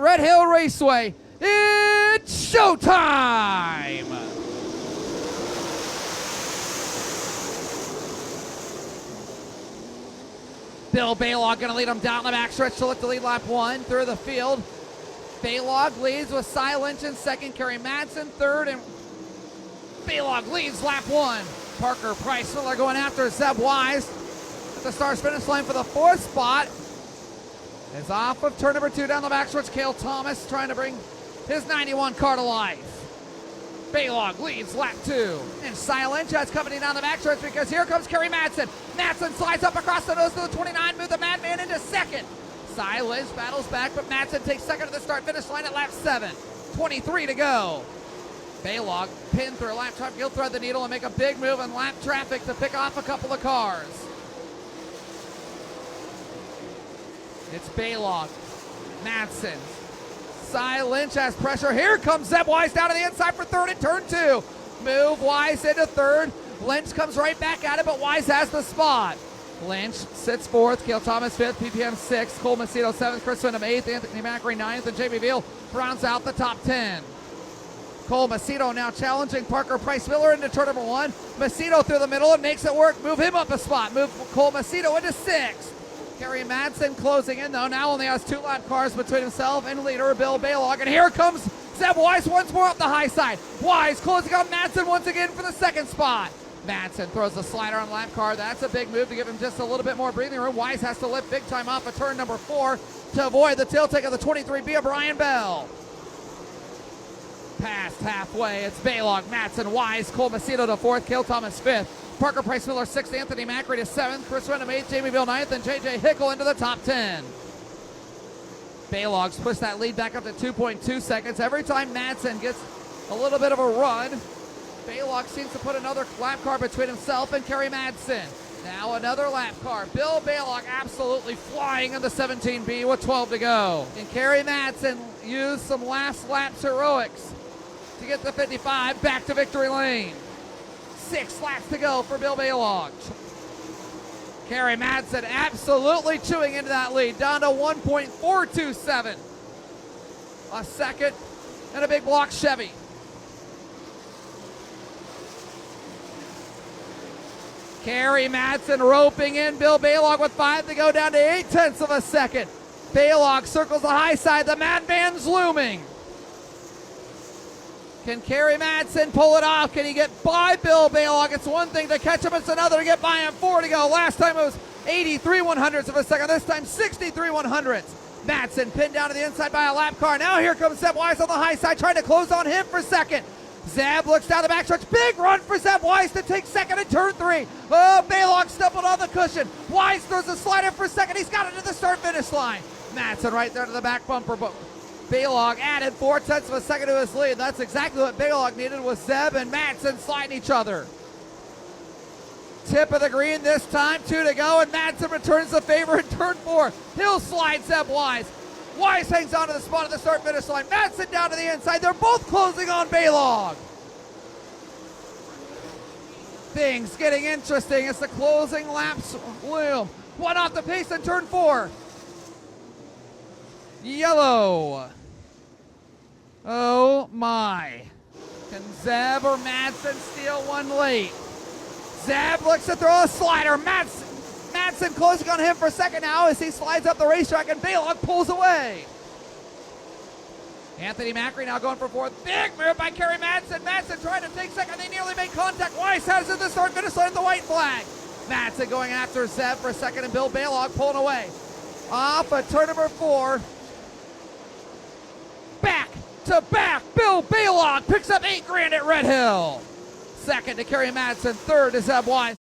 Red Hill Raceway. It's showtime! Bill Baylog going to lead him down the backstretch to look to lead lap 1 through the field. Baylog leads with Cy Lynch in second, Kerry Madsen third, and Baylog leads lap 1. Parker Price Miller going after Zeb Wise at the start finish line for the 4th spot. Is off of turn number 2 down the backstretch. Cale Thomas trying to bring his 91 car to life. Baylog leads lap 2. And Cy Lynch has company down the backstretch because here comes Kerry Madsen. Madsen slides up across the nose to the 29, move the Madman into second. Cy Lynch battles back, but Madsen takes second to the start finish line at lap 7. 23 to go. Baylog pinned through a lap traffic. He'll thread the needle and make a big move in lap traffic to pick off a couple of cars. It's Baylog, Madsen. Cy Lynch has pressure. Here comes Zeb Wise down to the inside for third in turn 2. Move Wise into third. Lynch comes right back at it, but Wise has the spot. Lynch sits 4th, Cale Thomas 5th, PPM 6th, Cole Macedo 7th, Chris Wyndham 8th, Anthony Macri 9th, and Jamie Veal rounds out the top 10. Cole Macedo now challenging Parker Price Miller into turn number 1. Macedo through the middle and makes it work. Move him up a spot. Move Cole Macedo into 6th. Kerry Madsen closing in though. Now only has 2 lap cars between himself and leader Bill Baylog. And here comes Zeb Wise once more up the high side. Wise closing on Madsen once again for the 2nd spot. Madsen throws the slider on lap car. That's a big move to give him just a little bit more breathing room. Wise has to lift big time off of turn number 4 to avoid the tail take of the 23B of Brian Bell. Past halfway, it's Baylog, Madsen, Wise, Cole Macedo to 4th, Cale Thomas 5th, Parker Price Miller 6th, Anthony Macri to 7th, Chris Wyndham 8th, Jamie Veal 9th, and JJ Hickle into the top 10. Baylog's pushed that lead back up to 2.2 seconds. Every time Madsen gets a little bit of a run, Baylog seems to put another lap car between himself and Kerry Madsen. Now another lap car. Bill Baylog absolutely flying in the 17B with 12 to go. And Kerry Madsen used some last lap's heroics to get the 55 back to victory lane. 6 laps to go for Bill Baylog. Kerry Madsen absolutely chewing into that lead, down to 1.427. A second and a big block Chevy. Kerry Madsen roping in Bill Baylog with 5 to go, down to 0.8 of a second. Baylog circles the high side. The Madman's looming. Can Kerry Madsen pull it off? Can he get by Bill Baylog? It's one thing to catch him, it's another to get by him. 4 to go. Last time it was 83 100ths of a second. This time 63 100ths. Madsen pinned down to the inside by a lap car. Now here comes Zeb Wise on the high side, trying to close on him for second. Zeb looks down the backstretch. Big run for Zeb Wise to take second in turn 3. Oh, Baylog stumbled on the cushion. Wise throws a slider for second. He's got it to the start-finish line. Madsen right there to the back bumper. But Baylog added 0.4 of a second to his lead. That's exactly what Baylog needed, was Zeb and Madsen sliding each other. Tip of the green this time, 2 to go, and Madsen returns the favor in turn 4. He'll slide Zeb Wise. Wise hangs on to the spot at the start-finish line. Madsen down to the inside. They're both closing on Baylog. Things getting interesting as the closing laps loom. One off the pace in turn 4. Yellow. Oh my. Can Zeb or Madsen steal one late? Zeb looks to throw a slider. Madsen closing on him for second now as he slides up the racetrack, and Baylog pulls away. Anthony Macri now going for 4th. Big move by Kerry Madsen. Madsen trying to take second. They nearly made contact. Wise has it at the start finish line at the white flag. Madsen going after Zeb for second, and Bill Baylog pulling away. Off of turn number 4. Back to back. Bill Baylog picks up $8,000 at Red Hill. Second to Kerry Madsen. Third to Zeb Wise.